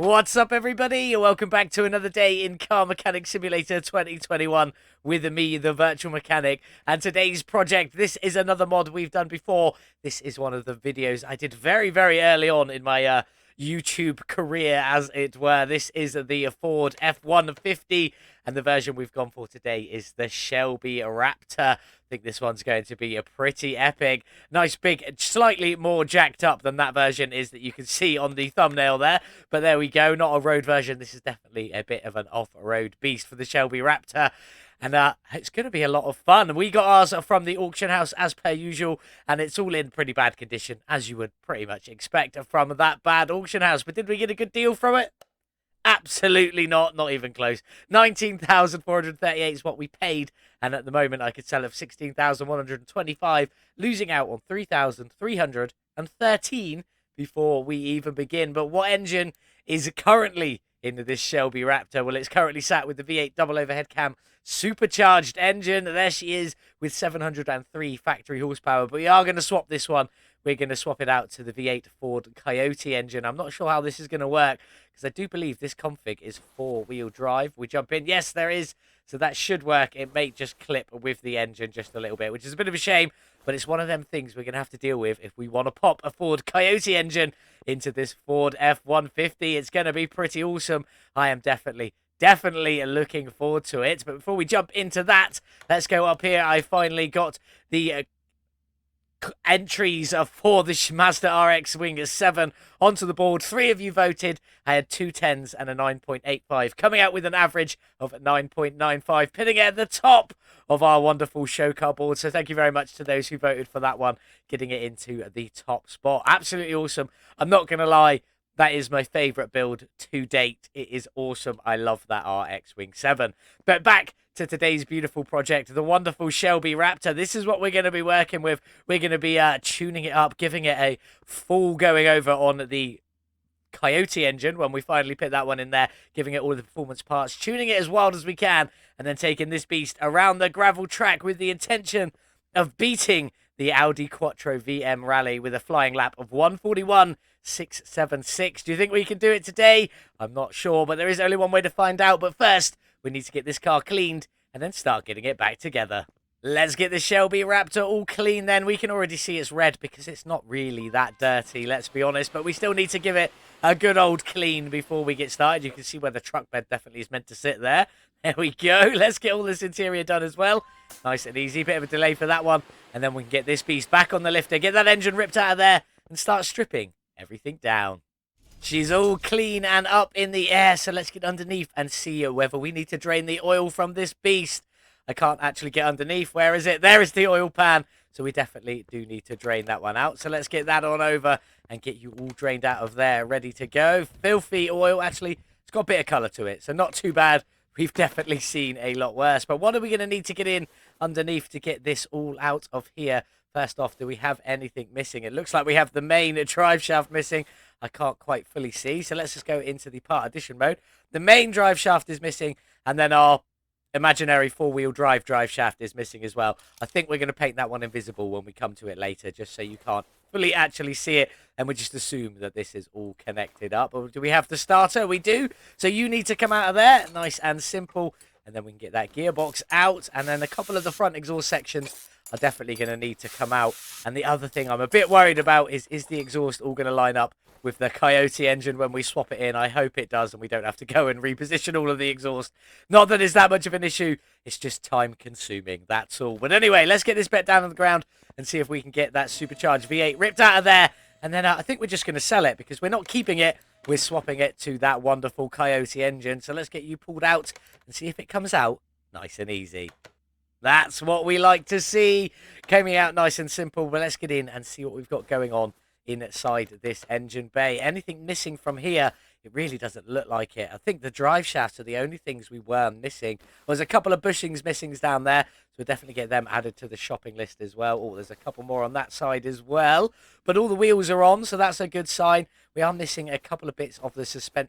What's up, everybody? Welcome back to another day in Car Mechanic Simulator 2021 with me, the Virtual Mechanic. And today's project, this is another mod we've done before. This is one of the videos I did very, very early on in my YouTube career, as it were. This is the Ford F-150, and the version we've gone for today is the Shelby Raptor. I think this one's going to be a pretty epic. Nice big, slightly more jacked up than that version is that you can see on the thumbnail there. But there we go, not a road version. This is definitely a bit of an off-road beast for the Shelby Raptor. And it's going to be a lot of fun. We got ours from the auction house as per usual, and it's all in pretty bad condition, as you would pretty much expect from that bad auction house. But did we get a good deal from it? Absolutely not even close. 19,438 is what we paid, and at the moment I could sell it for 16,125, losing out on 3,313 before we even begin. But what engine is currently in this Shelby Raptor? Well, it's currently sat with the V8 double overhead cam supercharged engine. There she is with 703 factory horsepower, but we are going to swap this one. We're going to swap it out to the V8 Ford Coyote engine. I'm not sure how this is going to work, because I do believe this config is four-wheel drive. We jump in. Yes, there is. So that should work. It may just clip with the engine just a little bit, which is a bit of a shame, but it's one of them things we're going to have to deal with if we want to pop a Ford Coyote engine into this Ford F-150. It's going to be pretty awesome. I am definitely looking forward to it. But before we jump into that, let's go up here. I finally got the entries for the Mazda RX Wing 7 onto the board. 3 of you voted. I had 2 10s and a 9.85, coming out with an average of 9.95, pitting it at the top of our wonderful show car board. So thank you very much to those who voted for that one, getting it into the top spot. Absolutely awesome. I'm not going to lie, that is my favourite build to date. It is awesome. I love that RX Wing 7. But back to today's beautiful project, the wonderful Shelby Raptor. This is what we're going to be working with. We're going to be tuning it up, giving it a full going over on the Coyote engine when we finally put that one in there, giving it all the performance parts, tuning it as wild as we can, and then taking this beast around the gravel track with the intention of beating the Audi Quattro VM Rally with a flying lap of 141.676. Do you think we can do it today? I'm not sure, but there is only one way to find out. But first, we need to get this car cleaned and then start getting it back together. Let's get the Shelby Raptor all clean then. We can already see it's red because it's not really that dirty, let's be honest. But we still need to give it a good old clean before we get started. You can see where the truck bed definitely is meant to sit there. There we go. Let's get all this interior done as well. Nice and easy. Bit of a delay for that one. And then we can get this beast back on the lifter, get that engine ripped out of there, and start stripping everything down. She's all clean and up in the air, so let's get underneath and see whether we need to drain the oil from this beast. I can't actually get underneath. Where is it? There is the oil pan. So we definitely do need to drain that one out. So let's get that on over and get you all drained out of there, ready to go. Filthy oil. Actually, it's got a bit of colour to it, so not too bad. We've definitely seen a lot worse. But what are we going to need to get in underneath to get this all out of here? First off, do we have anything missing? It looks like we have the main drive shaft missing. I can't quite fully see. So let's just go into the part addition mode. The main drive shaft is missing. And then our imaginary four-wheel drive shaft is missing as well. I think we're going to paint that one invisible when we come to it later, just so you can't fully actually see it, and we just assume that this is all connected up. Or do we have the starter? We do. So you need to come out of there, nice and simple, and then we can get that gearbox out, and then a couple of the front exhaust sections are definitely going to need to come out. And the other thing I'm a bit worried about is the exhaust all going to line up with the Coyote engine when we swap it in? I hope it does, and we don't have to go and reposition all of the exhaust. Not that it's that much of an issue. It's just time consuming. That's all. But anyway, let's get this bit down on the ground and see if we can get that supercharged V8 ripped out of there. And then I think we're just going to sell it because we're not keeping it. We're swapping it to that wonderful Coyote engine. So let's get you pulled out and see if it comes out nice and easy. That's what we like to see. Coming out nice and simple. But let's get in and see what we've got going on inside this engine bay. Anything missing from here? It really doesn't look like it. I think the drive shafts are the only things we were missing. There's a couple of bushings missing down there, so we'll definitely get them added to the shopping list as well. Oh, there's a couple more on that side as well. But all the wheels are on, so that's a good sign. We are missing a couple of bits of the suspension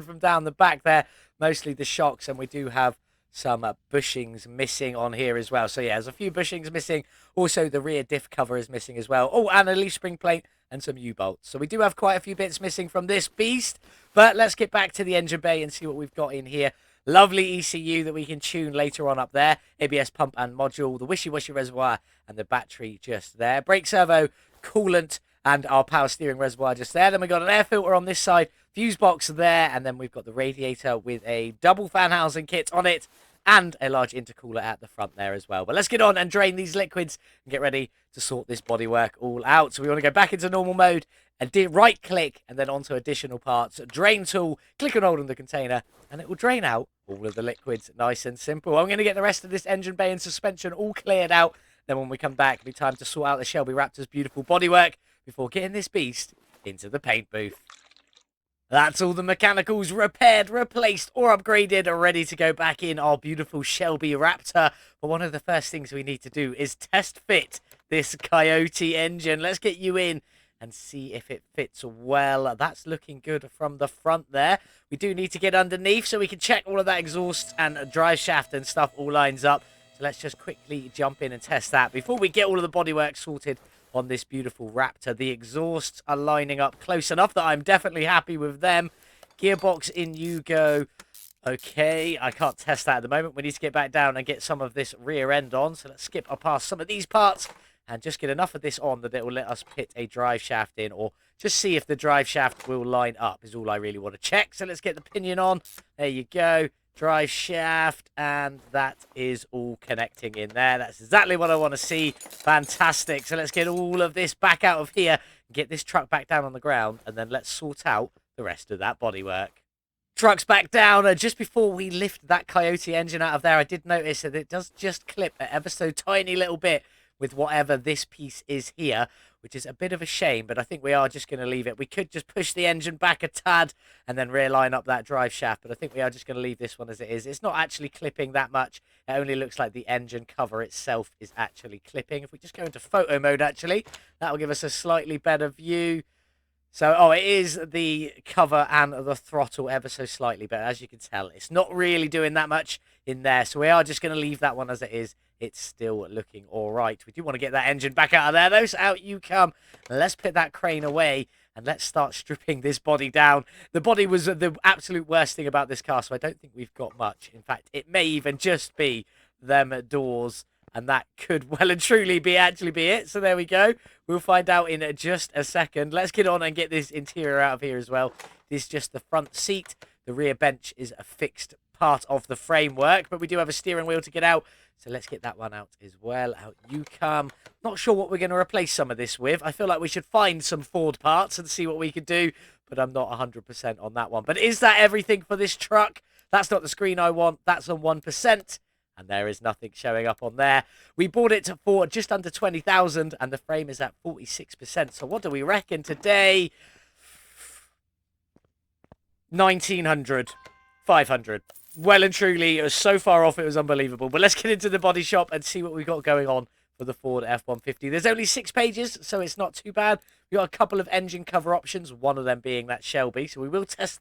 from down the back there, mostly the shocks, and we do have some bushings missing on here as well. So yeah, there's a few bushings missing. Also, the rear diff cover is missing as well. Oh, and a leaf spring plate and some U-bolts. So we do have quite a few bits missing from this beast, but let's get back to the engine bay and see what we've got in here. Lovely ECU that we can tune later on up there. ABS pump and module, the wishy-washy reservoir, and the battery just there. Brake servo, coolant, and our power steering reservoir just there. Then we've got an air filter on this side, fuse box there, and then we've got the radiator with a double fan housing kit on it, and a large intercooler at the front there as well. But let's get on and drain these liquids and get ready to sort this bodywork all out. So we want to go back into normal mode and right click and then onto additional parts. Drain tool, click and hold on the container, and it will drain out all of the liquids. Nice and simple. I'm going to get the rest of this engine bay and suspension all cleared out. Then when we come back, it'll be time to sort out the Shelby Raptor's beautiful bodywork before getting this beast into the paint booth. That's all the mechanicals repaired, replaced, or upgraded, ready to go back in our beautiful Shelby Raptor. But one of the first things we need to do is test fit this Coyote engine. Let's get you in and see if it fits well. That's looking good from the front there. We do need to get underneath so we can check all of that exhaust and drive shaft and stuff all lines up. So let's just quickly jump in and test that before we get all of the bodywork sorted on this beautiful Raptor. The exhausts are lining up close enough that I'm definitely happy with them. Gearbox in you go. Okay, I can't test that at the moment. We need to get back down and get some of this rear end on. So let's skip past some of these parts and just get enough of this on that it will let us put a drive shaft in, or just see if the drive shaft will line up is all I really want to check. So let's get the pinion on. There you go. Drive shaft, and that is all connecting in there. That's exactly what I want to see. Fantastic. So let's get all of this back out of here and get this truck back down on the ground, and then let's sort out the rest of that bodywork. Truck's back down. Just before we lift that Coyote engine out of there, I did notice that it does just clip an ever so tiny little bit with whatever this piece is here, which is a bit of a shame, but I think we are just going to leave it. We could just push the engine back a tad and then realign up that drive shaft, but I think we are just going to leave this one as it is. It's not actually clipping that much. It only looks like the engine cover itself is actually clipping. If we just go into photo mode, actually, that will give us a slightly better view. So, oh, it is the cover and the throttle ever so slightly, but as you can tell, it's not really doing that much in there. So we are just going to leave that one as it is. It's still looking all right. We do want to get that engine back out of there, though. So out you come. Let's put that crane away and let's start stripping this body down. The body was the absolute worst thing about this car, so I don't think we've got much. In fact, it may even just be them doors, and that could well and truly be it. So there we go. We'll find out in just a second. Let's get on and get this interior out of here as well. This is just the front seat. The rear bench is a fixed part of the framework, but we do have a steering wheel to get out. So let's get that one out as well. Out you come. Not sure what we're going to replace some of this with. I feel like we should find some Ford parts and see what we can do, but I'm not 100% on that one. But is that everything for this truck? That's not the screen I want. That's on 1%. And there is nothing showing up on there. We bought it for just under 20,000 and the frame is at 46%. So what do we reckon today? 1,900. 500. Well and truly, it was so far off, it was unbelievable. But let's get into the body shop and see what we've got going on for the Ford F-150. There's only 6 pages, so it's not too bad. We've got a couple of engine cover options, one of them being that Shelby. So we will test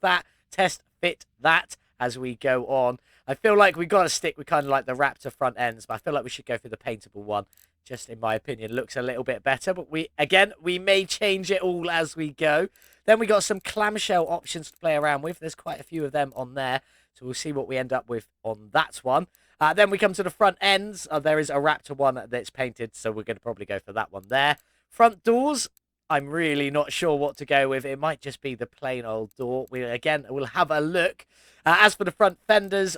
fit that as we go on. I feel like we've got to stick with kind of like the Raptor front ends, but I feel like we should go for the paintable one. Just in my opinion, looks a little bit better. But we may change it all as we go. Then we got some clamshell options to play around with. There's quite a few of them on there. So we'll see what we end up with on that one. Then we come to the front ends. There is a Raptor one that's painted, so we're going to probably go for that one there. Front doors, I'm really not sure what to go with. It might just be the plain old door. We'll have a look. As for the front fenders,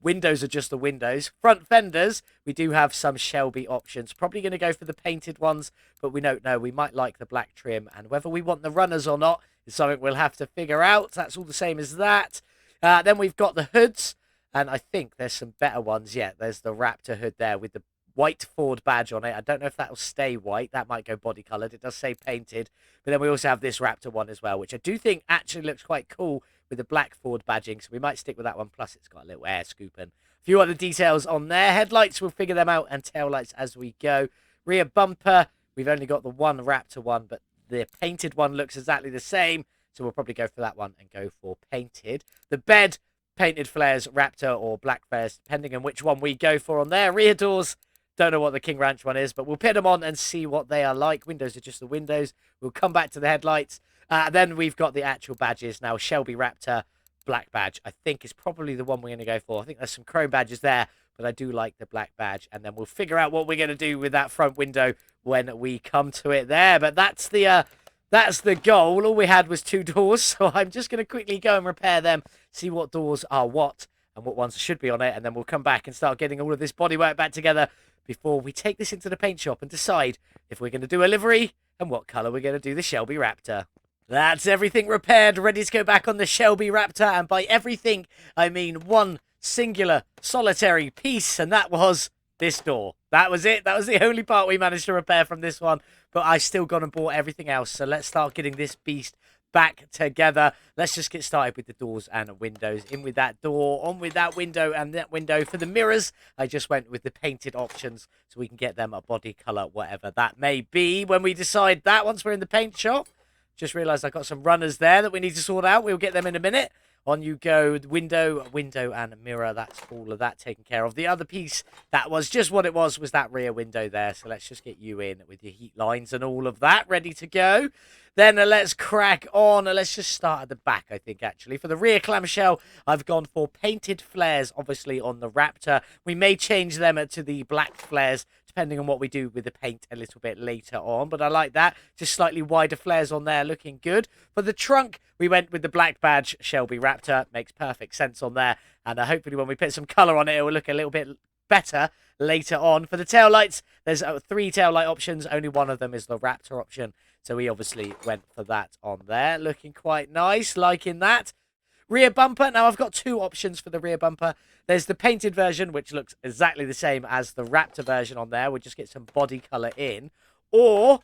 windows are just the windows. Front fenders, we do have some Shelby options. Probably going to go for the painted ones, but we don't know. We might like the black trim, and whether we want the runners or not is something we'll have to figure out. That's all the same as that. Then we've got the hoods, and I think there's some better ones. Yeah, there's the Raptor hood there with the white Ford badge on it. I don't know if that will stay white. That might go body coloured. It does say painted. But then we also have this Raptor one as well, which I do think actually looks quite cool with the black Ford badging. So we might stick with that one. Plus, it's got a little air scoop and a few other details on there. Headlights, we'll figure them out, and taillights as we go. Rear bumper, we've only got the one Raptor one, but the painted one looks exactly the same. So we'll probably go for that one and go for painted. The bed, painted flares, Raptor or black flares, depending on which one we go for on there. Rear doors, Don't know what the King Ranch one is, but we'll put them on and see what they are like. Windows are just the windows. We'll come back to the headlights. Then we've got the actual badges. Now, Shelby Raptor black badge, I think, is probably the one we're going to go for. I think there's some chrome badges there, but I do like the black badge. And then we'll figure out what we're going to do with that front window when we come to it there. But that's the goal. All we had was 2 doors, so I'm just going to quickly go and repair them, see what doors are what and what ones should be on it, and then we'll come back and start getting all of this bodywork back together before we take this into the paint shop and decide if we're going to do a livery and what colour we're going to do the Shelby Raptor. That's everything repaired, ready to go back on the Shelby Raptor, and by everything, I mean one singular, solitary piece, and that was this door. That was it. That was the only part we managed to repair from this one, but I still gone and bought everything else, so let's start getting this beast back together. Let's just get started with the doors and windows. In with that door, on with that window, and that window. For the mirrors, I just went with the painted options so we can get them a body colour, whatever that may be when we decide that once we're in the paint shop. Just realised I got some runners there that we need to sort out. We'll get them in a minute. On you go, window, and mirror. That's all of that taken care of. The other piece, that was just what it was that rear window there. So let's just get you in with your heat lines and all of that ready to go. Then let's crack on. Let's just start at the back, I think, actually. For the rear clamshell, I've gone for painted flares, obviously, on the Raptor. We may change them to the black flares, depending on what we do with the paint a little bit later on. But I like that. Just slightly wider flares on there, looking good. For the trunk, we went with the black badge Shelby Raptor. Makes perfect sense on there. And hopefully when we put some colour on it, it will look a little bit better later on. For the tail lights, there's 3 tail light options. Only one of them is the Raptor option. So we obviously went for that on there. Looking quite nice, liking that. Rear bumper. Now, I've got 2 options for the rear bumper. There's the painted version, which looks exactly the same as the Raptor version on there. We'll just get some body colour in. Or,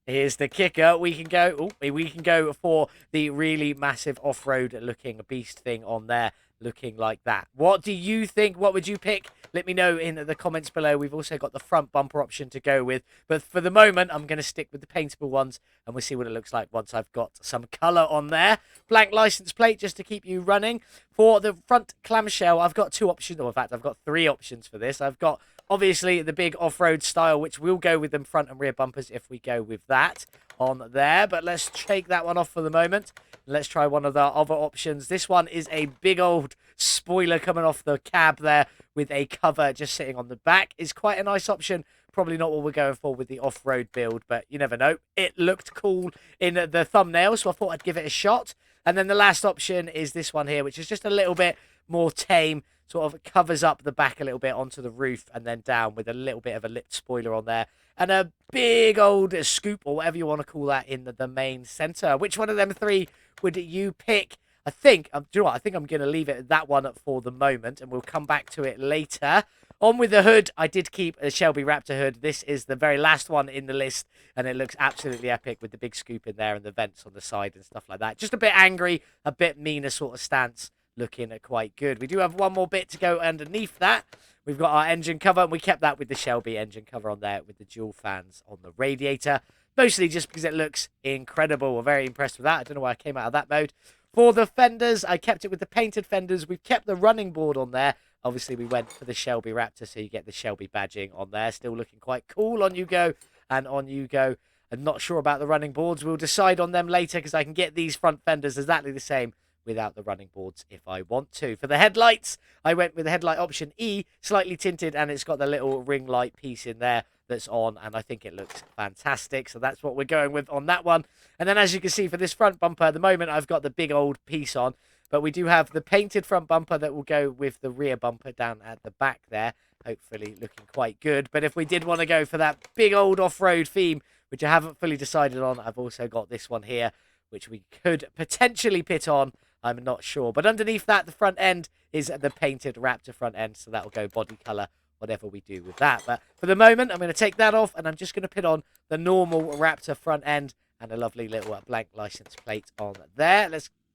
here's the kicker. We can go for the really massive off-road looking beast thing on there, looking like that. What do you think? What would you pick? Let me know in the comments below. We've also got the front bumper option to go with. But for the moment, I'm going to stick with the paintable ones, and we'll see what it looks like once I've got some colour on there. Blank license plate just to keep you running. For the front clamshell, I've got 2 options. Or in fact, I've got 3 options for this. I've got, obviously, the big off-road style, which will go with them front and rear bumpers if we go with that on there. But let's take that one off for the moment. Let's try one of the other options. This one is a big old spoiler coming off the cab there with a cover just sitting on the back. Is quite a nice option. Probably not what we're going for with the off-road build, but you never know. It looked cool in the thumbnail, so I thought I'd give it a shot. And then the last option is this one here, which is just a little bit more tame. Sort of covers up the back a little bit onto the roof and then down with a little bit of a lip spoiler on there. And a big old scoop, or whatever you want to call that, in the main centre. Which one of them 3 would you pick? I think, do you know what? I think I'm going to leave it at that one for the moment, and we'll come back to it later. On with the hood, I did keep a Shelby Raptor hood. This is the very last one in the list, and it looks absolutely epic with the big scoop in there and the vents on the side and stuff like that. Just a bit angry, a bit meaner sort of stance, looking quite good. We do have one more bit to go underneath that. We've got our engine cover, and we kept that with the Shelby engine cover on there with the dual fans on the radiator. Mostly just because it looks incredible. We're very impressed with that. I don't know why I came out of that mode. For the fenders, I kept it with the painted fenders. We've kept the running board on there. Obviously, we went for the Shelby Raptor, so you get the Shelby badging on there. Still looking quite cool. On you go, and on you go. I'm not sure about the running boards. We'll decide on them later, because I can get these front fenders exactly the same without the running boards if I want to. For the headlights, I went with the headlight option E, slightly tinted, and it's got the little ring light piece in there that's on, and I think it looks fantastic. So that's what we're going with on that one. And then as you can see, for this front bumper, at the moment, I've got the big old piece on, but we do have the painted front bumper that will go with the rear bumper down at the back there. Hopefully looking quite good. But if we did want to go for that big old off-road theme, which I haven't fully decided on, I've also got this one here, which we could potentially put on. I'm not sure. But underneath that, the front end is the painted Raptor front end, so that will go body colour, whatever we do with that. But for the moment, I'm going to take that off, and I'm just going to put on the normal Raptor front end and a lovely little blank license plate on there.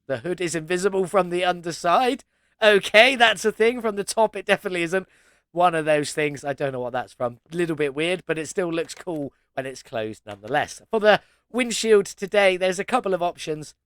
The hood is invisible from the underside. Okay, that's a thing. From the top, it definitely isn't. One of those things. I don't know what that's from. A little bit weird, but it still looks cool when it's closed nonetheless. For the windshield today, there's a couple of options.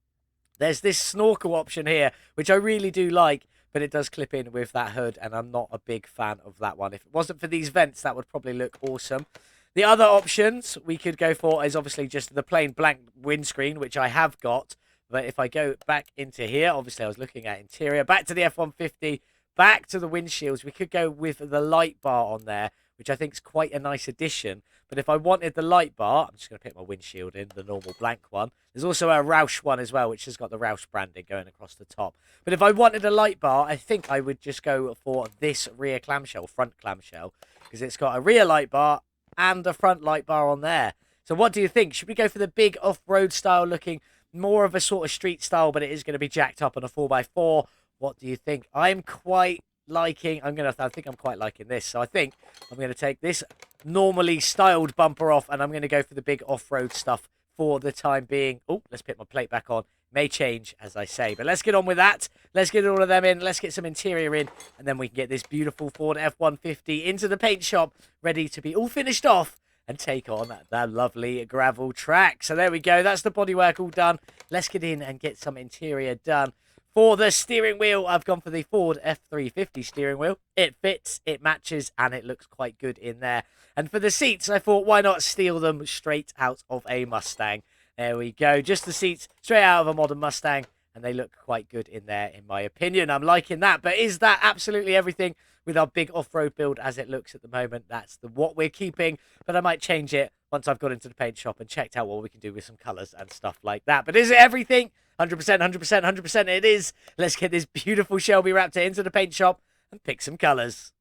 There's this snorkel option here, which I really do like, but it does clip in with that hood, and I'm not a big fan of that one. If it wasn't for these vents, that would probably look awesome. The other options we could go for is obviously just the plain blank windscreen, which I have got. But if I go back into here, obviously I was looking at interior, back to the F-150, back to the windshields, we could go with the light bar on there, which I think is quite a nice addition. But if I wanted the light bar, I'm just going to put my windshield in, the normal blank one. There's also a Roush one as well, which has got the Roush branding going across the top. But if I wanted a light bar, I think I would just go for this rear clamshell, front clamshell, because it's got a rear light bar and a front light bar on there. So what do you think? Should we go for the big off-road style looking, more of a sort of street style, but it is going to be jacked up on a 4x4? What do you think? I'm quite liking, I think I'm quite liking this. So I think I'm going to take this normally styled bumper off, and I'm going to go for the big off-road stuff for the time being. Oh, let's put my plate back on. May change, as I say, but let's get on with that. Let's get all of them in. Let's get some interior in, and then we can get this beautiful Ford F-150 into the paint shop, ready to be all finished off and take on that lovely gravel track. So there we go. That's the bodywork all done. Let's get in and get some interior done. For the steering wheel, I've gone for the Ford F-350 steering wheel. It fits, it matches, and it looks quite good in there. And for the seats, I thought, why not steal them straight out of a Mustang? There we go. Just the seats straight out of a modern Mustang, and they look quite good in there, in my opinion. I'm liking that. But is that absolutely everything with our big off-road build as it looks at the moment? That's what we're keeping, but I might change it once I've got into the paint shop and checked out what we can do with some colours and stuff like that. But is it everything? 100%, 100%, 100% it is. Let's get this beautiful Shelby Raptor into the paint shop and pick some colours.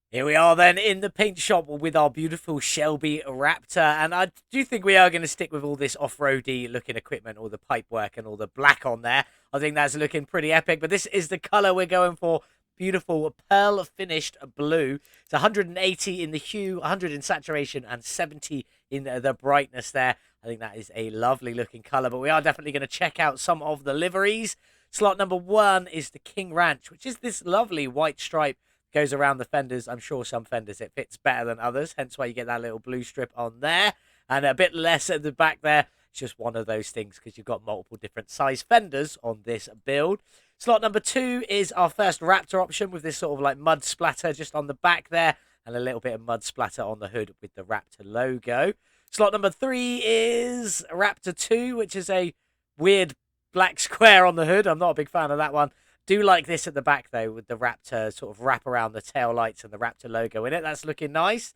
Here we are then in the paint shop with our beautiful Shelby Raptor. And I do think we are going to stick with all this off-roady looking equipment, all the pipework and all the black on there. I think that's looking pretty epic. But this is the colour we're going for. Beautiful pearl finished blue. It's 180 in the hue, 100 in saturation, and 70 in the brightness there. I think that is a lovely looking colour, but we are definitely going to check out some of the liveries. Slot number 1 is the King Ranch, which is this lovely white stripe. Goes around the fenders. I'm sure some fenders it fits better than others, hence why you get that little blue strip on there. And a bit less at the back there. It's just one of those things because you've got multiple different size fenders on this build. Slot number 2 is our first Raptor option with this sort of like mud splatter just on the back there, and a little bit of mud splatter on the hood with the Raptor logo. Slot number 3 is Raptor 2, which is a weird black square on the hood. I'm not a big fan of that one. Do like this at the back, though, with the Raptor sort of wrap around the tail lights and the Raptor logo in it. That's looking nice.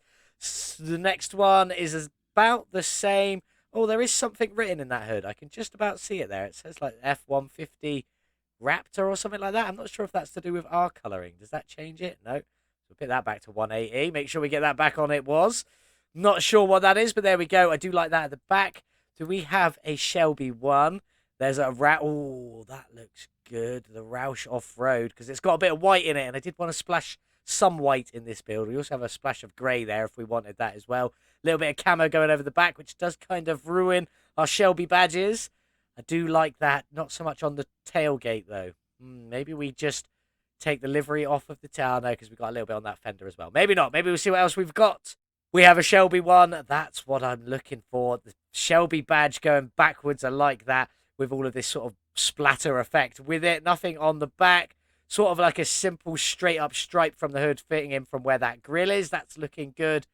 The next one is about the same. Oh, there is something written in that hood. I can just about see it there. It says like F-150 Raptor or something like that. I'm not sure if that's to do with our colouring. Does that change it? No. So put that back to 180. Make sure we get that back on. It was. Not sure what that is, but there we go. I do like that at the back. Do we have a Shelby one? There's a Oh, that looks good. The Roush off-road, because it's got a bit of white in it, and I did want to splash some white in this build. We also have a splash of grey there if we wanted that as well. A little bit of camo going over the back, which does kind of ruin our Shelby badges. I do like that. Not so much on the tailgate, though. Maybe we just take the livery off of the tail. No, because we've got a little bit on that fender as well. Maybe not. Maybe we'll see what else we've got. We have a Shelby one. That's what I'm looking for. The Shelby badge going backwards. I like that, with all of this sort of splatter effect with it. Nothing on the back. Sort of like a simple straight up stripe from the hood fitting in from where that grill is. That's looking good.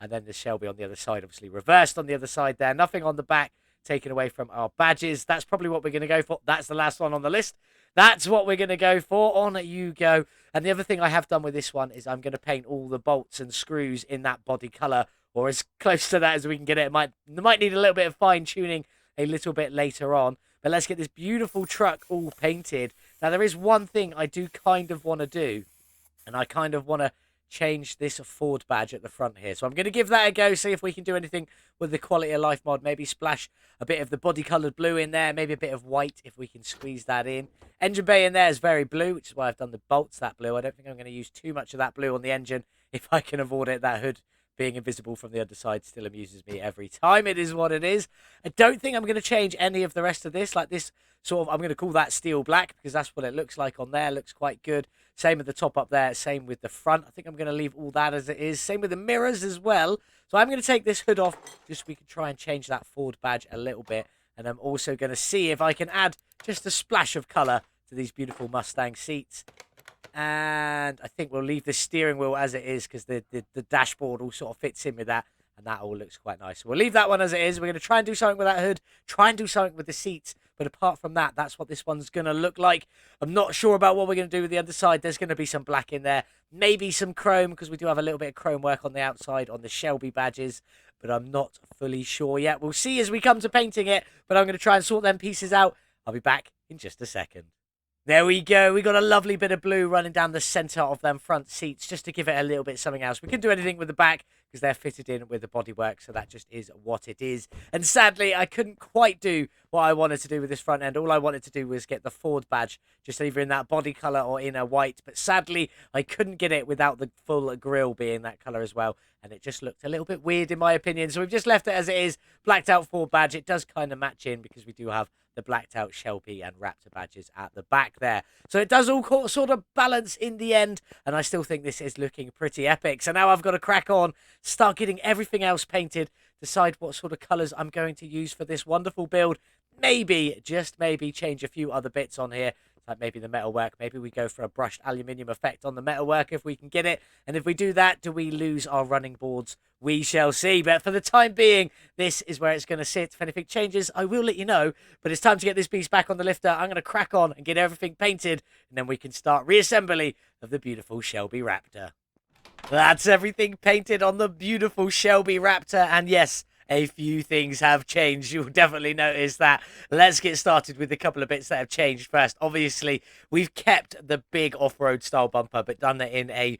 And then the Shelby on the other side, obviously reversed on the other side there. Nothing on the back taken away from our badges. That's probably what we're going to go for. That's the last one on the list. That's what we're going to go for. On you go. And the other thing I have done with this one is I'm going to paint all the bolts and screws in that body colour, or as close to that as we can get it. It might need a little bit of fine tuning a little bit later on. But let's get this beautiful truck all painted. Now, there is one thing I do kind of want to do, and I kind of want to change this Ford badge at the front here. So I'm going to give that a go, see if we can do anything with the quality of life mod. Maybe splash a bit of the body coloured blue in there, maybe a bit of white if we can squeeze that in. Engine bay in there is very blue, which is why I've done the bolts that blue. I don't think I'm going to use too much of that blue on the engine if I can avoid it. That hood being invisible from the underside still amuses me every time. It is what it is. I don't think I'm going to change any of the rest of this. Like this sort of, I'm going to call that steel black because that's what it looks like on there. Looks quite good. Same with the top up there. Same with the front. I think I'm going to leave all that as it is. Same with the mirrors as well. So I'm going to take this hood off just so we can try and change that Ford badge a little bit. And I'm also going to see if I can add just a splash of colour to these beautiful Mustang seats. And I think we'll leave the steering wheel as it is because the dashboard all sort of fits in with that. And that all looks quite nice. So we'll leave that one as it is. We're going to try and do something with that hood, try and do something with the seats. But apart from that, that's what this one's going to look like. I'm not sure about what we're going to do with the underside. There's going to be some black in there, maybe some chrome, because we do have a little bit of chrome work on the outside on the Shelby badges. But I'm not fully sure yet. We'll see as we come to painting it. But I'm going to try and sort them pieces out. I'll be back in just a second. There we go. We got a lovely bit of blue running down the centre of them front seats just to give it a little bit something else. We couldn't do anything with the back because they're fitted in with the bodywork, so that just is what it is. And sadly, I couldn't quite do what I wanted to do with this front end. All I wanted to do was get the Ford badge just either in that body colour or in a white. But sadly, I couldn't get it without the full grille being that colour as well. And it just looked a little bit weird in my opinion. So we've just left it as it is. Blacked out Ford badge. It does kind of match in because we do have the blacked out Shelby and Raptor badges at the back there. So it does all sort of balance in the end, and I still think this is looking pretty epic. So now I've got to crack on, start getting everything else painted, decide what sort of colours I'm going to use for this wonderful build. Maybe, just maybe, change a few other bits on here. Like maybe the metalwork. Maybe we go for a brushed aluminium effect on the metalwork if we can get it. And if we do that, do we lose our running boards? We shall see. But for the time being, this is where it's going to sit. If anything changes, I will let you know. But it's time to get this piece back on the lifter. I'm going to crack on and get everything painted. And then we can start reassembly of the beautiful Shelby Raptor. That's everything painted on the beautiful Shelby Raptor. And yes, a few things have changed. You'll definitely notice that. Let's get started with a couple of bits that have changed first. Obviously, we've kept the big off-road style bumper, but done it in a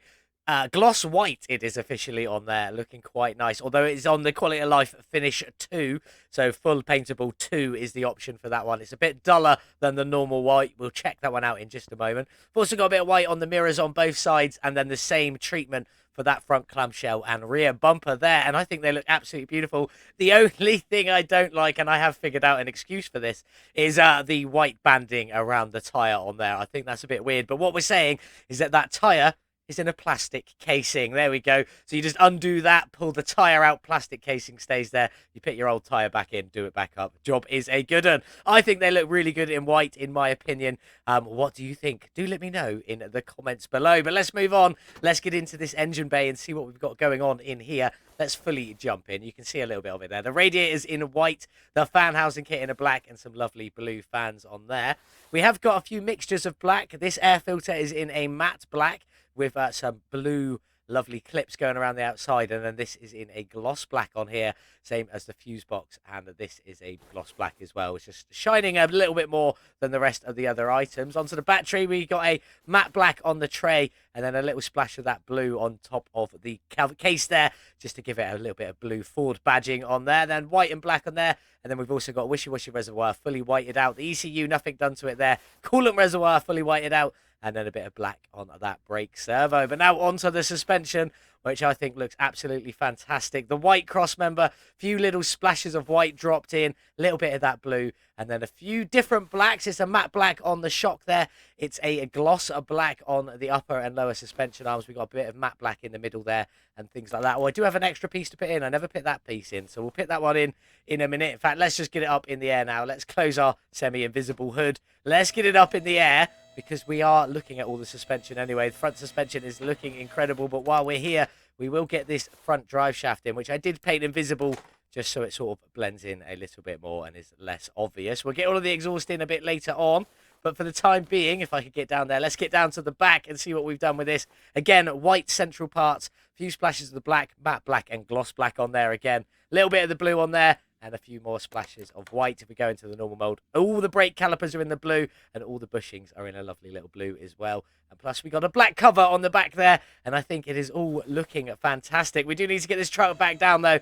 gloss white. It is officially on there, looking quite nice. Although it is on the Quality of Life Finish 2, so full paintable 2 is the option for that one. It's a bit duller than the normal white. We'll check that one out in just a moment. We've also got a bit of white on the mirrors on both sides, and then the same treatment for that front clamshell and rear bumper there, and I think they look absolutely beautiful. The only thing I don't like, and I have figured out an excuse for this, is the white banding around the tyre on there. I think that's a bit weird, but what we're saying is that that tyre is in a plastic casing. There we go. So you just undo that, pull the tyre out, plastic casing stays there. You put your old tyre back in, do it back up. Job is a good one. I think they look really good in white, in my opinion. What do you think? Do let me know in the comments below. But let's move on. Let's get into this engine bay and see what we've got going on in here. Let's fully jump in. You can see a little bit of it there. The radiator's in white, the fan housing kit in a black, and some lovely blue fans on there. We have got a few mixtures of black. This air filter is in a matte black, with some blue lovely clips going around the outside, and then this is in a gloss black on here, same as the fuse box, and this is a gloss black as well. It's just shining a little bit more than the rest of the other items. Onto the battery, we got a matte black on the tray, and then a little splash of that blue on top of the case there, just to give it a little bit of blue Ford badging on there. Then white and black on there, and then we've also got wishy-washy reservoir fully whited out. The ECU, nothing done to it there. Coolant reservoir fully whited out, and then a bit of black on that brake servo. But now onto the suspension, which I think looks absolutely fantastic. The white cross member, few little splashes of white dropped in, a little bit of that blue, and then a few different blacks. It's a matte black on the shock there. It's a gloss black on the upper and lower suspension arms. We've got a bit of matte black in the middle there and things like that. Oh, I do have an extra piece to put in. I never put that piece in, so we'll put that one in a minute. In fact, let's just get it up in the air now. Let's close our semi-invisible hood. Let's get it up in the air, because we are looking at all the suspension anyway. The front suspension is looking incredible, but while we're here, we will get this front drive shaft in, which I did paint invisible just so it sort of blends in a little bit more and is less obvious. We'll get all of the exhaust in a bit later on, but for the time being, if I could get down there, let's get down to the back and see what we've done with this. Again, white central parts, few splashes of the black, matte black and gloss black on there again. A little bit of the blue on there, and a few more splashes of white if we go into the normal mode. All the brake calipers are in the blue, and all the bushings are in a lovely little blue as well. And plus, we got a black cover on the back there, and I think it is all looking fantastic. We do need to get this truck back down, though,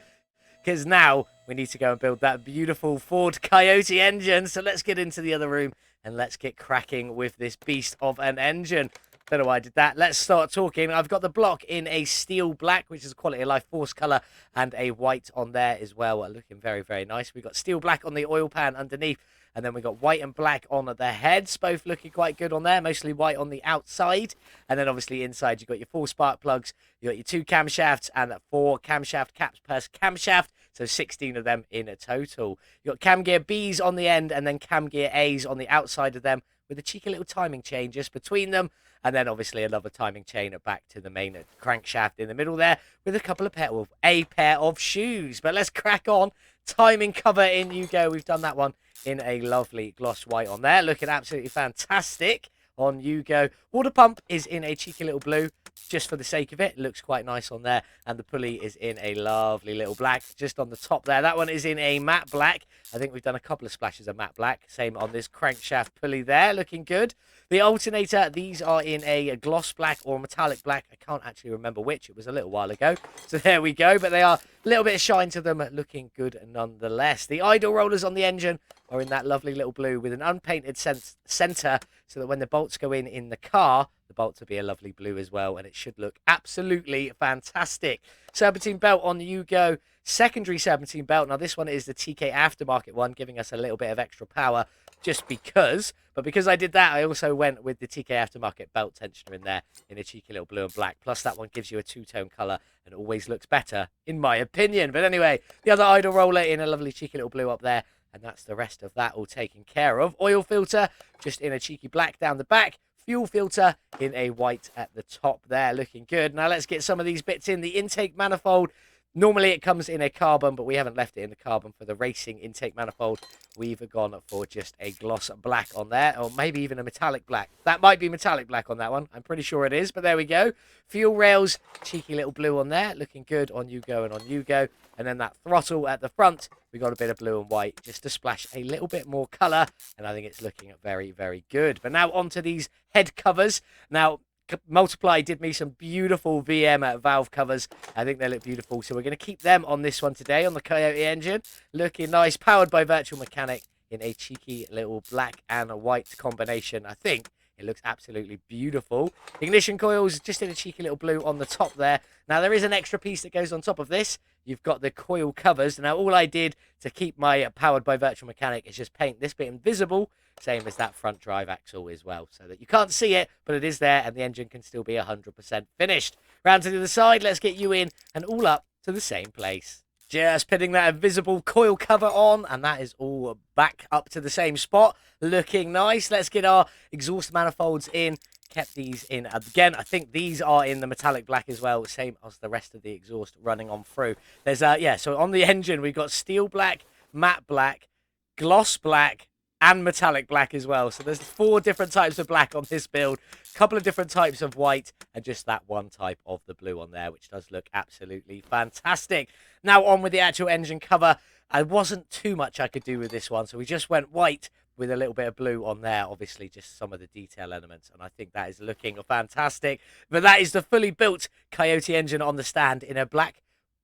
because now we need to go and build that beautiful Ford Coyote engine. So let's get into the other room, and let's get cracking with this beast of an engine. Don't know why I did that. Let's start talking. I've got the block in a steel black, which is a Quality of Life Force colour, and a white on there as well. Looking very, very nice. We've got steel black on the oil pan underneath, and then we've got white and black on the heads, both looking quite good on there. Mostly white on the outside, and then obviously inside you've got your 4 spark plugs, you've got your 2 camshafts, and 4 camshaft caps per camshaft, so 16 of them in a total. You've got cam gear Bs on the end, and then cam gear As on the outside of them, with a cheeky little timing change just between them. And then obviously another timing chain back to the main crankshaft in the middle there with a pair of shoes. But let's crack on. Timing cover, in you go. We've done that one in a lovely gloss white on there. Looking absolutely fantastic. On you go. Water pump is in a cheeky little blue, just for the sake of it. It looks quite nice on there. And the pulley is in a lovely little black, just on the top there. That one is in a matte black. I think we've done a couple of splashes of matte black. Same on this crankshaft pulley there. Looking good. The alternator, these are in a gloss black or metallic black. I can't actually remember which. It was a little while ago. So there we go. But they are a little bit of shine to them, looking good nonetheless. The idle rollers on the engine are in that lovely little blue with an unpainted center, so that when the bolts go in the car, the bolts will be a lovely blue as well, and it should look absolutely fantastic. Serpentine belt on you go. Secondary serpentine belt. Now, this one is the TKAftermarket one, giving us a little bit of extra power just because. But because I did that, I also went with the TKAftermarket belt tensioner in there in a cheeky little blue and black. Plus, that one gives you a two-tone colour and always looks better, in my opinion. But anyway, the other idle roller in a lovely cheeky little blue up there. And that's the rest of that all taken care of. Oil filter, just in a cheeky black down the back. Fuel filter in a white at the top there, looking good. Now let's get some of these bits in. The intake manifold, normally it comes in a carbon, but we haven't left it in the carbon for the racing intake manifold. We've gone for just a gloss black on there, or maybe even a metallic black. That might be metallic black on that one. I'm pretty sure it is, but there we go. Fuel rails, cheeky little blue on there, looking good. On you go and on you go. And then that throttle at the front, we got a bit of blue and white just to splash a little bit more colour. And I think it's looking very, very good. But now onto these head covers. Now, Multiply did me some beautiful VM valve covers. I think they look beautiful. So we're going to keep them on this one today on the Coyote engine. Looking nice, powered by Virtual Mechanic in a cheeky little black and a white combination. I think it looks absolutely beautiful. Ignition coils just in a cheeky little blue on the top there. Now, there is an extra piece that goes on top of this. You've got the coil covers. Now, all I did to keep my powered by Virtual Mechanic is just paint this bit invisible, same as that front drive axle as well, so that you can't see it, but it is there, and the engine can still be 100% finished. Round to the other side, let's get you in and all up to the same place. Just putting that invisible coil cover on, and that is all back up to the same spot. Looking nice. Let's get our exhaust manifolds in. Kept these in again. I think these are in the metallic black as well, same as the rest of the exhaust running on through. There's so on the engine we've got steel black, matte black, gloss black, and metallic black as well. So there's 4 different types of black on this build, a couple of different types of white, and just that one type of the blue on there, which does look absolutely fantastic. Now on with the actual engine cover. I wasn't too much I could do with this one, so we just went white with a little bit of blue on there, obviously just some of the detail elements, and I think that is looking fantastic. But that is the fully built Coyote engine on the stand in a black,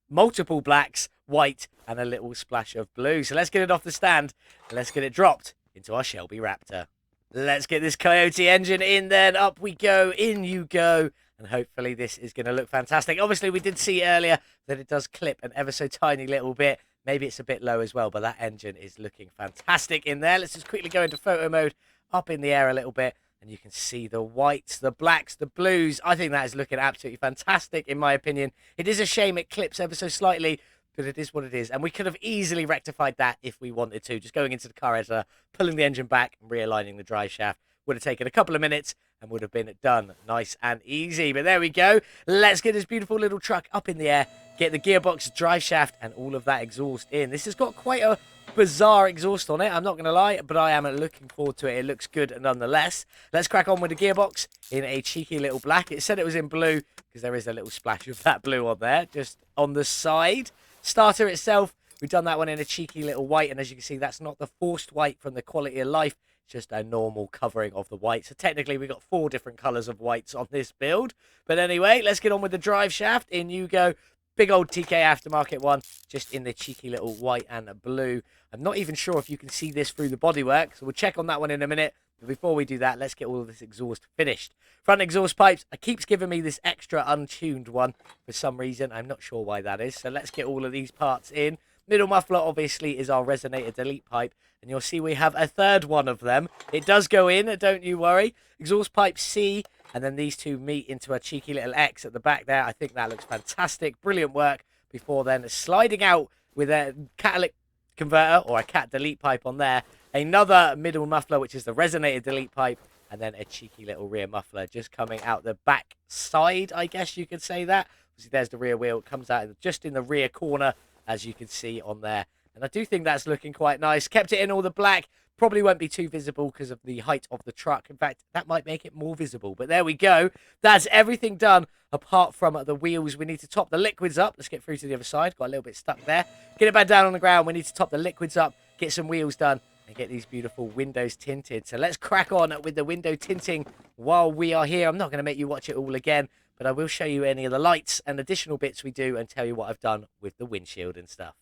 multiple blacks, white, and a little splash of blue. So let's get it off the stand, and let's get it dropped into our Shelby Raptor. Let's get this Coyote engine in then. Up we go, in you go. And hopefully this is going to look fantastic. Obviously, we did see earlier that it does clip an ever so tiny little bit. Maybe it's a bit low as well, but that engine is looking fantastic in there. Let's just quickly go into photo mode, up in the air a little bit. And you can see the whites, the blacks, the blues. I think that is looking absolutely fantastic, in my opinion. It is a shame it clips ever so slightly, but it is what it is. And we could have easily rectified that if we wanted to. Just going into the car editor, pulling the engine back and realigning the drive shaft. Would have taken a couple of minutes and would have been done nice and easy. But there we go. Let's get this beautiful little truck up in the air. Get the gearbox, drive shaft, and all of that exhaust in. This has got quite a bizarre exhaust on it, I'm not going to lie, but I am looking forward to it. It looks good nonetheless. Let's crack on with the gearbox in a cheeky little black. It said it was in blue because there is a little splash of that blue on there, just on the side. Starter itself, we've done that one in a cheeky little white, and as you can see, that's not the forced white from the Quality of Life. It's just a normal covering of the white. So technically, we've got 4 different colours of whites on this build. But anyway, let's get on with the drive shaft. In you go. Big old TKAftermarket one, just in the cheeky little white and blue. I'm not even sure if you can see this through the bodywork, so we'll check on that one in a minute. But before we do that, let's get all of this exhaust finished. Front exhaust pipes, it keeps giving me this extra untuned one for some reason. I'm not sure why that is. So let's get all of these parts in. Middle muffler, obviously, is our resonator delete pipe. And you'll see we have a third one of them. It does go in, don't you worry. Exhaust pipe C. And then these 2 meet into a cheeky little X at the back there. I think that looks fantastic. Brilliant work. Before then, sliding out with a catalytic converter or a cat delete pipe on there. Another middle muffler, which is the resonator delete pipe. and then a cheeky little rear muffler just coming out the back side, I guess you could say that. See, there's the rear wheel. It comes out just in the rear corner, as you can see on there. And I do think that's looking quite nice. Kept it in all the black. Probably won't be too visible because of the height of the truck. In fact, that might make it more visible. But there we go. That's everything done apart from the wheels. We need to top the liquids up. Let's get through to the other side. Got a little bit stuck there. Get it back down on the ground. We need to top the liquids up, get some wheels done, and get these beautiful windows tinted. So let's crack on with the window tinting while we are here. I'm not going to make you watch it all again, but I will show you any of the lights and additional bits we do and tell you what I've done with the windshield and stuff.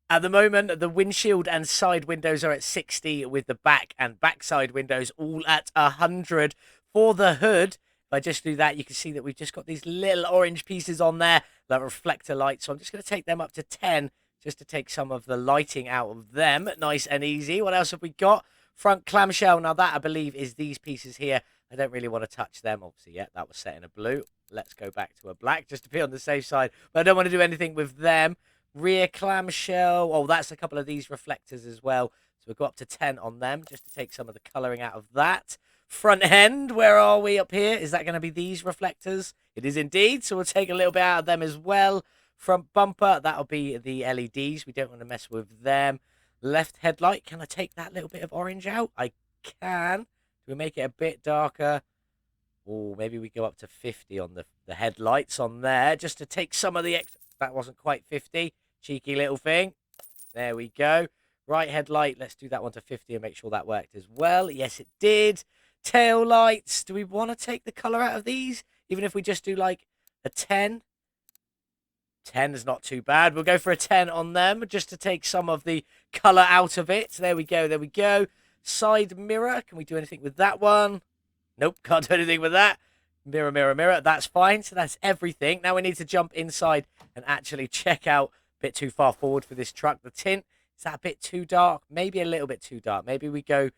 At the moment, the windshield and side windows are at 60 with the back and backside windows all at 100. For the hood, if I just do that, you can see that we've just got these little orange pieces on there, that reflector lights. So I'm just going to take them up to 10 just to take some of the lighting out of them. Nice and easy. What else have we got? Front clamshell. Now that, I believe, is these pieces here. I don't really want to touch them. Obviously, yeah, that was set in a blue. Let's go back to a black just to be on the safe side. But I don't want to do anything with them. Rear clamshell. Oh, that's a couple of these reflectors as well. So we'll go up to 10 on them just to take some of the colouring out of that. Front end, where are we up here? Is that going to be these reflectors? It is indeed. So we'll take a little bit out of them as well. Front bumper, that'll be the LEDs. We don't want to mess with them. Left headlight, can I take that little bit of orange out? I can. Do we make it a bit darker? Oh, maybe we go up to 50 on the headlights on there just to take some of the extra. That wasn't quite 50. Cheeky little thing. There we go. Right headlight. Let's do that one to 50 and make sure that worked as well. Yes, it did. Tail lights. Do we want to take the colour out of these? Even if we just do like a 10? 10 is not too bad. We'll go for a 10 on them just to take some of the colour out of it. There we go. There we go. Side mirror. Can we do anything with that one? Nope. Can't do anything with that. Mirror, mirror, mirror. That's fine. So that's everything. Now we need to jump inside and actually check out. A bit too far forward for this truck. The tint, is that a bit too dark? Maybe a little bit too dark. Maybe we go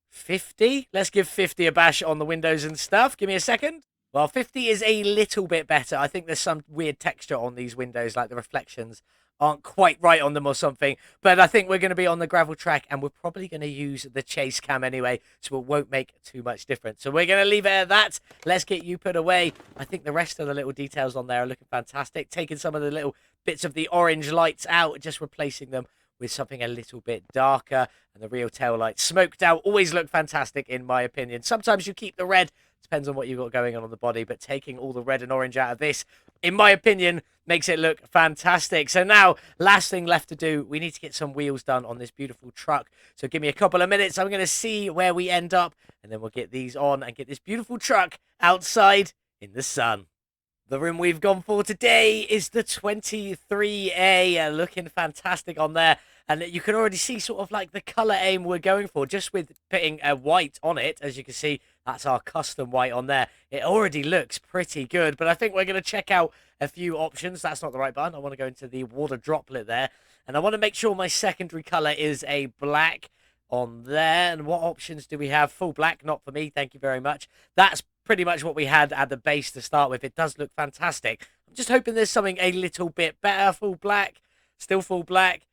50. Let's give 50 a bash on the windows and stuff. Give me a second. Well, 50 is a little bit better. I think there's some weird texture on these windows, like the reflections aren't quite right on them or something. But I think we're going to be on the gravel track, and we're probably going to use the chase cam anyway, so it won't make too much difference. So we're going to leave it at that. Let's get you put away. I think the rest of the little details on there are looking fantastic. Taking some of the little bits of the orange lights out, just replacing them with something a little bit darker. And the real tail lights smoked out always look fantastic, in my opinion. Sometimes you keep the red. Depends on what you've got going on the body, but taking all the red and orange out of this, in my opinion, makes it look fantastic. So now, last thing left to do, we need to get some wheels done on this beautiful truck. So give me a couple of minutes. I'm going to see where we end up, and then we'll get these on and get this beautiful truck outside in the sun. The rim we've gone for today is the 23A, looking fantastic on there. And you can already see sort of like the colour aim we're going for, just with putting a white on it. As you can see, that's our custom white on there. It already looks pretty good, but I think we're going to check out a few options. That's not the right button. I want to go into the water droplet there. And I want to make sure my secondary colour is a black on there. And what options do we have? Full black, not for me. Thank you very much. That's pretty much what we had at the base to start with. It does look fantastic. I'm just hoping there's something a little bit better. Full black, still full black.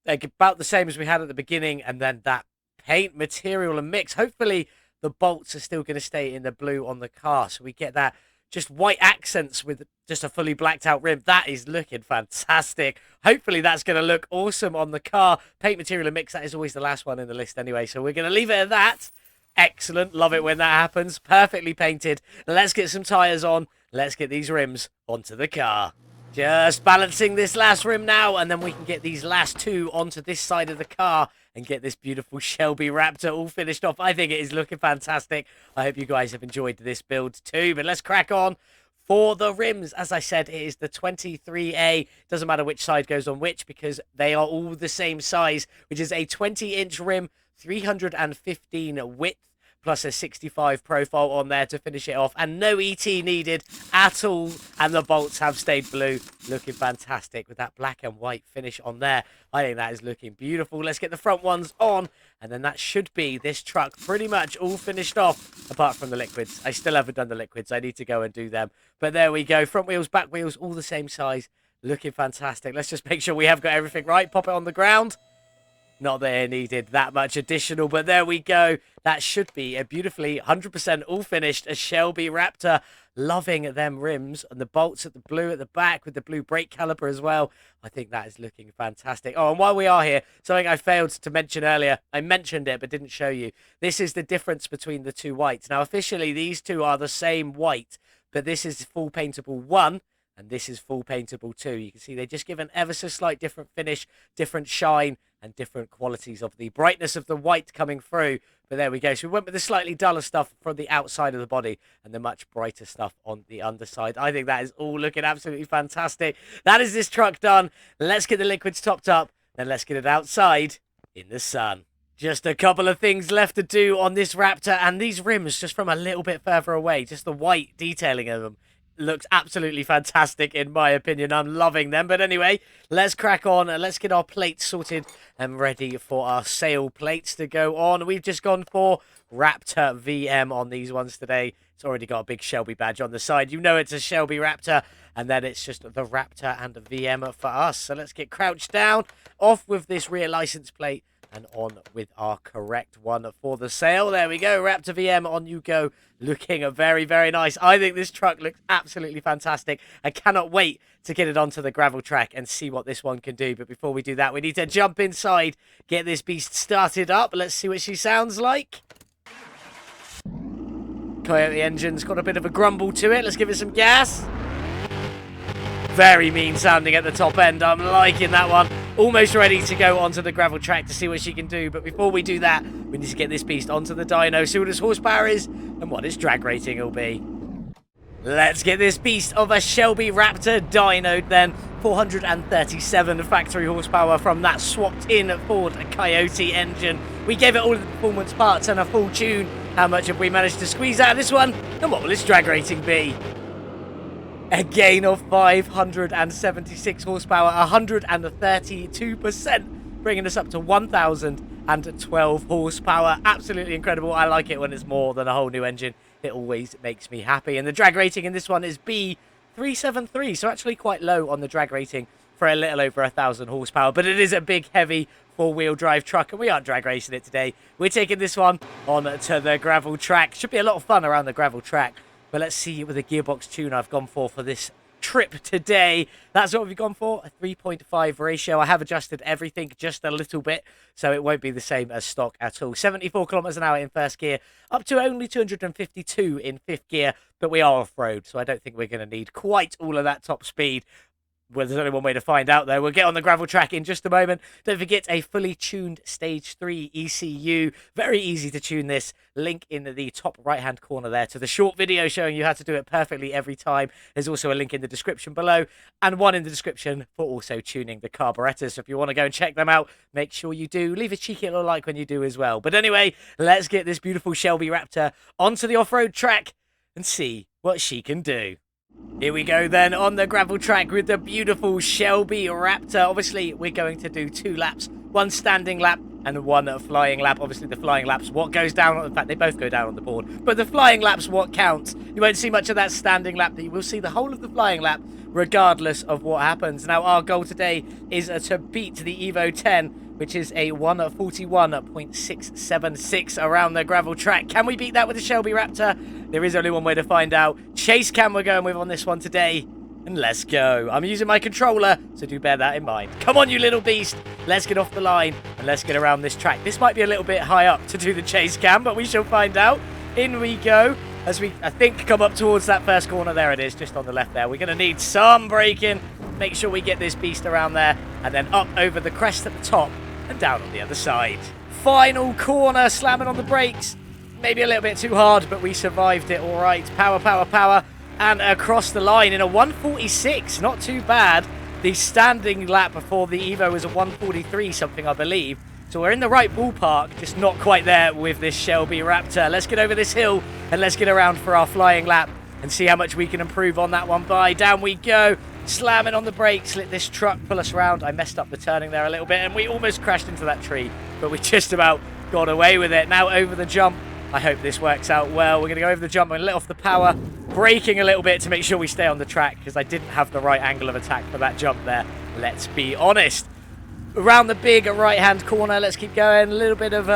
Like about the same as we had at the beginning, and then that paint material and mix. Hopefully the bolts are still going to stay in the blue on the car, so we get that just white accents with just a fully blacked out rim. That is looking fantastic. Hopefully that's going to look awesome on the car. Paint material and mix, that is always the last one in the list anyway, so we're going to leave it at that. Excellent. Love it when that happens. Perfectly painted. Let's get some tyres on. Let's get these rims onto the car. Just balancing this last rim now, and then we can get these last two onto this side of the car and get this beautiful Shelby Raptor all finished off. I think it is looking fantastic. I hope you guys have enjoyed this build too, but let's crack on. For the rims, as I said, it is the 23A. Doesn't matter which side goes on which, because they are all the same size, which is a 20-inch rim, 315 width, plus a 65 profile on there to finish it off. And no ET needed at all. And the bolts have stayed blue. Looking fantastic with that black and white finish on there. I think that is looking beautiful. Let's get the front ones on. And then that should be this truck pretty much all finished off, apart from the liquids. I still haven't done the liquids. I need to go and do them. But there we go. Front wheels, back wheels, all the same size. Looking fantastic. Let's just make sure we have got everything right. Pop it on the ground. Not that it needed that much additional, but there we go. That should be a beautifully 100% all finished a Shelby Raptor. Loving them rims and the bolts at the blue at the back with the blue brake caliper as well. I think that is looking fantastic. Oh, and while we are here, something I failed to mention earlier. I mentioned it but didn't show you. This is the difference between the two whites. Now, officially, these two are the same white, but this is full paintable 1. And this is full paintable 2. You can see they just give an ever so slight different finish, different shine, and different qualities of the brightness of the white coming through. But there we go. So we went with the slightly duller stuff from the outside of the body and the much brighter stuff on the underside. I think that is all looking absolutely fantastic. That is this truck done. Let's get the liquids topped up. Then let's get it outside in the sun. Just a couple of things left to do on this Raptor. And these rims just from a little bit further away. Just the white detailing of them. Looks absolutely fantastic in my opinion. I'm loving them. But anyway, let's crack on and let's get our plates sorted and ready for our sail plates to go on. We've just gone for Raptor VM on these ones today. It's already got a big Shelby badge on the side. You know it's a Shelby Raptor. And then it's just the Raptor and the VM for us. So let's get crouched down, off with this rear license plate, and on with our correct one for the sale. There we go. Raptor VM, on you go. Looking very, very nice. I think this truck looks absolutely fantastic. I cannot wait to get it onto the gravel track and see what this one can do. But before we do that, we need to jump inside, get this beast started up. Let's see what she sounds like. Coyote engine's got a bit of a grumble to it. Let's give it some gas. Very mean sounding at the top end. I'm liking that one. Almost ready to go onto the gravel track to see what she can do. But before we do that, we need to get this beast onto the dyno, see what its horsepower is and what its drag rating will be. Let's get this beast of a Shelby Raptor dynoed then. 437 factory horsepower from that swapped in Ford Coyote engine. We gave it all of the performance parts and a full tune. How much have we managed to squeeze out of this one? And what will its drag rating be? A gain of 576 horsepower, 132%, bringing us up to 1,012 horsepower. Absolutely incredible. I like it when it's more than a whole new engine. It always makes me happy. And the drag rating in this one is B373, so actually quite low on the drag rating for a little over 1,000 horsepower. But it is a big, heavy four-wheel drive truck, and we aren't drag racing it today. We're taking this one on to the gravel track. Should be a lot of fun around the gravel track. But let's see with the gearbox tune I've gone for this trip today. That's what we've gone for, a 3.5 ratio. I have adjusted everything just a little bit, so it won't be the same as stock at all. 74 kilometers an hour in first gear, up to only 252 in fifth gear, but we are off-road, so I don't think we're going to need quite all of that top speed. Well, there's only one way to find out, though. We'll get on the gravel track in just a moment. Don't forget a fully tuned Stage 3 ECU. Very easy to tune this. Link in the top right-hand corner there to the short video showing you how to do it perfectly every time. There's also a link in the description below and one in the description for also tuning the carburetors. So if you want to go and check them out, make sure you do. Leave a cheeky little like when you do as well. But anyway, let's get this beautiful Shelby Raptor onto the off-road track and see what she can do. Here we go then on the gravel track with the beautiful Shelby Raptor. Obviously, we're going to do 2 laps, 1 standing lap and 1 flying lap. Obviously, the flying lap's what goes down. In fact, they both go down on the board. But the flying lap's what counts. You won't see much of that standing lap. You will see the whole of the flying lap regardless of what happens. Now, our goal today is to beat the Evo 10, which is a 141.676 around the gravel track. Can we beat that with the Shelby Raptor? There is only one way to find out. Chase cam we're going with on this one today. And let's go. I'm using my controller, so do bear that in mind. Come on, you little beast. Let's get off the line and let's get around this track. This might be a little bit high up to do the chase cam, but we shall find out. In we go. As we, I think, come up towards that first corner. There it is, just on the left there. We're going to need some braking. Make sure we get this beast around there. And then up over the crest at the top and down on the other side. Final corner, slamming on the brakes. Maybe a little bit too hard, but we survived it all right. Power, power, power. And across the line in a 146. Not too bad. The standing lap before the Evo was a 143 something, I believe. So we're in the right ballpark, just not quite there with this Shelby Raptor. Let's get over this hill and let's get around for our flying lap and see how much we can improve on that one by. Down we go. Slamming on the brakes, let this truck pull us around. I messed up the turning there a little bit and we almost crashed into that tree, but we just about got away with it. Now over the jump. I hope this works out well. We're going to go over the jump and let off the power, braking a little bit to make sure we stay on the track because I didn't have the right angle of attack for that jump there. Let's be honest. around the big right-hand corner. Let's keep going. A little bit of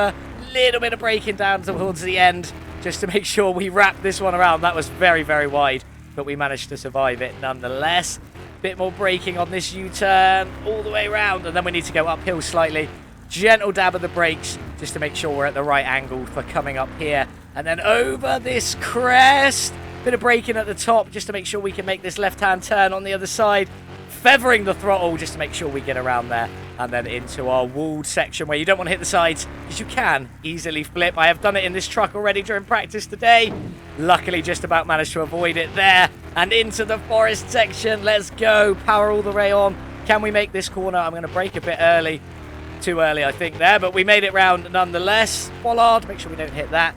braking down towards the end, just to make sure we wrap this one around. That was very, very wide, but we managed to survive it nonetheless. Bit more braking on this U-turn all the way around, and then we need to go uphill slightly. Gentle dab of the brakes just to make sure we're at the right angle for coming up here. And then over this crest. Bit of braking at the top just to make sure we can make this left-hand turn on the other side. Feathering the throttle just to make sure we get around there. And then into our walled section where you don't want to hit the sides because you can easily flip. I have done it in this truck already during practice today. Luckily, just about managed to avoid it there. And into the forest section. Let's go. Power all the way on. Can we make this corner? I'm going to brake a bit early. Too early, I think, there. But we made it round nonetheless. Bollard, make sure we don't hit that.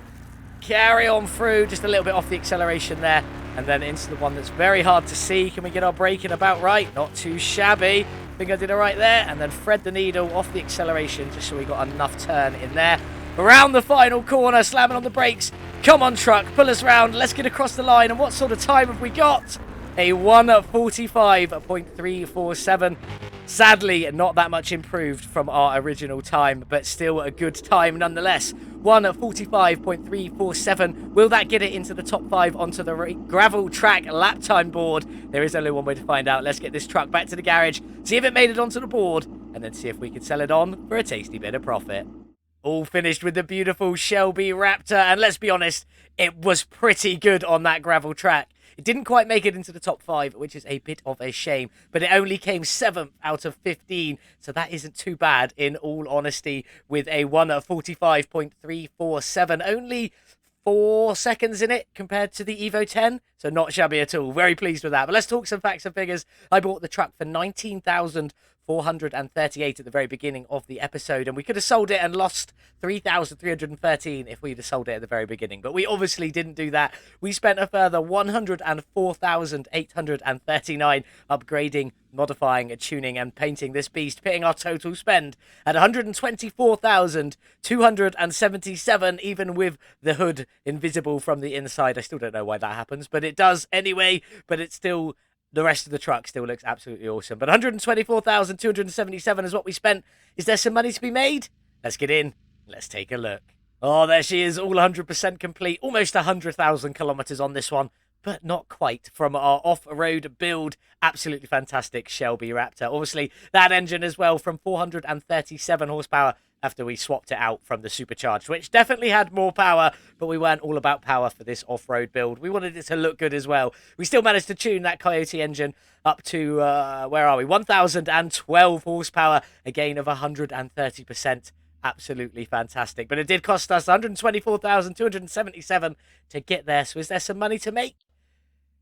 Carry on through, just a little bit off the acceleration there, and then into the one that's very hard to see. Can we get our braking about right? Not too shabby. I think I did it right there, and then thread the needle off the acceleration just so we got enough turn in there. Around the final corner, slamming on the brakes. Come on, truck, pull us round. Let's get across the line. And what sort of time have we got? A 1:45.347. Sadly, not that much improved from our original time, but still a good time nonetheless. 1:45.347. Will that get it into the top 5 onto the gravel track lap time board? There is only one way to find out. Let's get this truck back to the garage, see if it made it onto the board, and then see if we can sell it on for a tasty bit of profit. All finished with the beautiful Shelby Raptor, and let's be honest, it was pretty good on that gravel track. It didn't quite make it into the top 5, which is a bit of a shame, but it only came 7th out of 15, so that isn't too bad in all honesty, with a 1:45.347. Only 4 seconds in it compared to the Evo 10, so not shabby at all. Very pleased with that. But let's talk some facts and figures. I bought the truck for $19,438 at the very beginning of the episode, and we could have sold it and lost $3,313 if we'd have sold it at the very beginning, but we obviously didn't do that. We spent a further $104,839 upgrading, modifying, tuning, and painting this beast, pitting our total spend at $124,277, even with the hood invisible from the inside. I still don't know why that happens, but it does anyway. But it's still, the rest of the truck still looks absolutely awesome. But $124,277 is what we spent. Is there some money to be made? Let's get in. Let's take a look. Oh, there she is, all 100% complete. Almost 100,000 kilometers on this one, but not quite, from our off-road build. Absolutely fantastic Shelby Raptor. Obviously, that engine as well, from 437 horsepower after we swapped it out from the supercharged, which definitely had more power, but we weren't all about power for this off-road build. We wanted it to look good as well. We still managed to tune that Coyote engine up to, where are we? 1,012 horsepower, a gain of 130%. Absolutely fantastic. But it did cost us $124,277 to get there. So is there some money to make?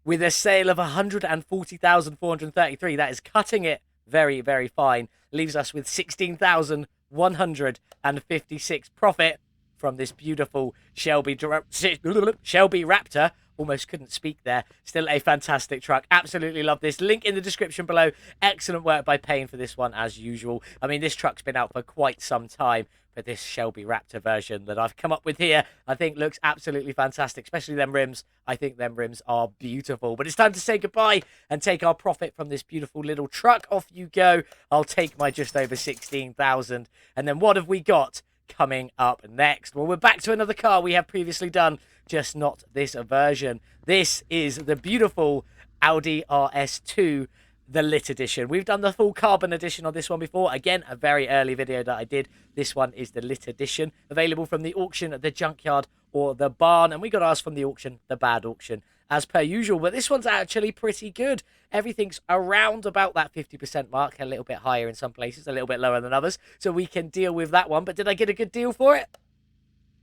With a sale of $140,433, that is cutting it very, very fine. Leaves us with $16,156 profit from this beautiful Shelby Raptor. Almost couldn't speak there. Still a fantastic truck. Absolutely love this. Link in the description below. Excellent work by Payne for this one, as usual. I mean, this truck's been out for quite some time, but this Shelby Raptor version that I've come up with here, I think looks absolutely fantastic, especially them rims. I think them rims are beautiful. But it's time to say goodbye and take our profit from this beautiful little truck. Off you go. I'll take my just over 16,000. And then what have we got coming up next? Well, we're back to another car we have previously done, just not this version. This is the beautiful Audi RS2, the lit edition. We've done the full carbon edition on this one before. Again, a very early video that I did. This one is the lit edition, available from the auction, the junkyard, or the barn. And we got ours from the auction, the bad auction, as per usual. But this one's actually pretty good. Everything's around about that 50% mark, a little bit higher in some places, a little bit lower than others. So we can deal with that one. But did I get a good deal for it?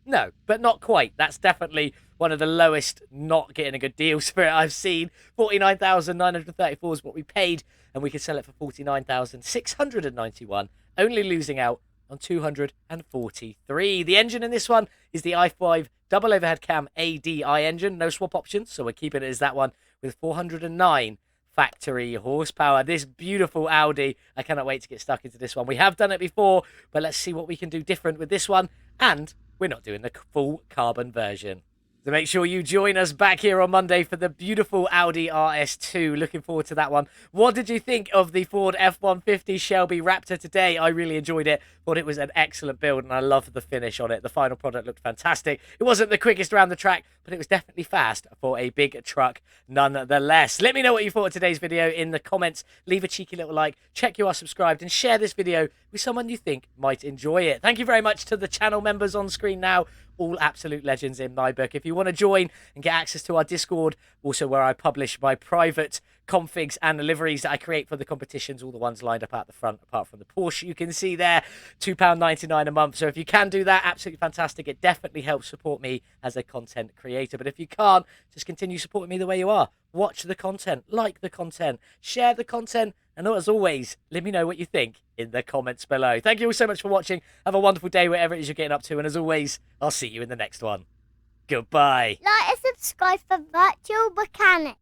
No, but not quite. That's definitely one of the lowest not getting a good deals for it I've seen. 49,934 is what we paid, and we could sell it for 49,691, only losing out on 243. The engine in this one is the i5 double overhead cam ADI engine. No swap options, so we're keeping it as that one with 409 factory horsepower. This beautiful Audi, I cannot wait to get stuck into this one. We have done it before, but let's see what we can do different with this one, and we're not doing the full carbon version. So make sure you join us back here on Monday for the beautiful Audi RS2. Looking forward to that one. What did you think of the Ford F-150 Shelby Raptor today? I really enjoyed it. Thought it was an excellent build, and I loved the finish on it. The final product looked fantastic. It wasn't the quickest around the track, but it was definitely fast for a big truck nonetheless. Let me know what you thought of today's video in the comments. Leave a cheeky little like, check you are subscribed, and share this video with someone you think might enjoy it. Thank you very much to the channel members on screen now. All absolute legends in my book. If you want to join and get access to our Discord, also where I publish my private configs and liveries that I create for the competitions, all the ones lined up out the front, apart from the Porsche you can see there, £2.99 a month. So if you can do that, absolutely fantastic. It definitely helps support me as a content creator. But if you can't, just continue supporting me the way you are. Watch the content, like the content, share the content, and as always, let me know what you think in the comments below. Thank you all so much for watching. Have a wonderful day wherever it is you're getting up to. And as always, I'll see you in the next one. Goodbye. Like and subscribe for Virtual Mechanic.